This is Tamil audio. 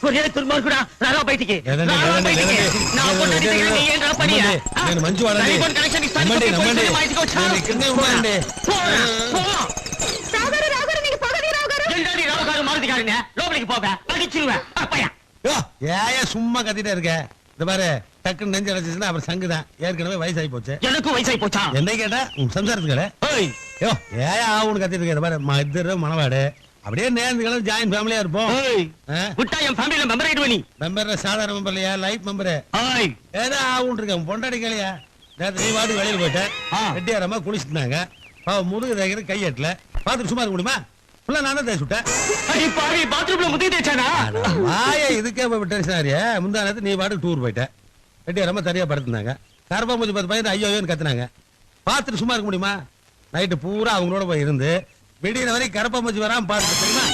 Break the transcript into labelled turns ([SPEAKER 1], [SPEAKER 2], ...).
[SPEAKER 1] ఒరే దుర్మార్గుడా రారా బయటికి నా పొట్టని దగ్గర నీ ఏంట్రా పని
[SPEAKER 2] నేను మంచి వాడండి
[SPEAKER 1] టెలిఫోన్ కనెక్షన్ ఇస్తాను పోలీసులు మా ఇంటికి వచ్చా
[SPEAKER 2] నేను ఇక్కడే ఉన్నానండి
[SPEAKER 3] రావుగారు నీకు పగది రావుగారు
[SPEAKER 1] ఏంటండి రావు గారు మారుతి గారినే లోపలికి పోగా అడిచిరువా అప్పయ్య
[SPEAKER 2] ஏன் சும்மா கத்திட்டே இருக்க இந்த பாரு டக்குன்னு நெஞ்சு அடைச்சிச்சுன்னா அப்புறம் சங்குதான் ஏற்கனவே வயசாகி போச்சு
[SPEAKER 1] எனக்கு வயசாகி போச்சா
[SPEAKER 2] என்ன கேட்டா உன் சம்சாரத்துக்கல யோ ஏன் ஆகுன்னு கத்திட்டு இருக்க பாரு மதுரை மணவாடு அப்படியே நேர்ந்துகளும் ஜாயின் ஃபேமிலியா இருப்போம்
[SPEAKER 1] விட்டா என் ஃபேமிலியில மெம்பர் ஆயிடுவ நீ
[SPEAKER 2] மெம்பர் சாதாரண மெம்பர் இல்லையா லைஃப் மெம்பரு ஏதோ ஆகுன்னு இருக்கேன் பொண்டாடி கலையா நேற்று நீ வாடி வெளியில போயிட்டேன் வெட்டியாரமா குளிச்சுட்டாங்க முதுகு தேய்க்கிற கையெட்டல பாத்துட்டு சும்மா இருக்க முடியுமா ஃபுல்லா நான் தான் தேய்ச்சி விட்டேன்
[SPEAKER 1] பாத்ரூம்ல முதுகு தேய்ச்சானா
[SPEAKER 2] வாய இதுக்கே போய் டென்ஷனாரியா முந்தா நேரத்து நீ வாட்டுக்கு டூர் போயிட்ட வெட்டியாரமா தனியா படுத்துனாங்க கருப்பா மூஞ்சி 10 பையன் ஐயோன்னு கத்துனாங்க பாத்துட்டு சும்மா இருக்க முடியுமா நைட்டு பூரா அவங்களோட போய் இருந்து விடிய வரை கருப்பா மூஞ்சி வராம பாத்துட்டு தெரியுமா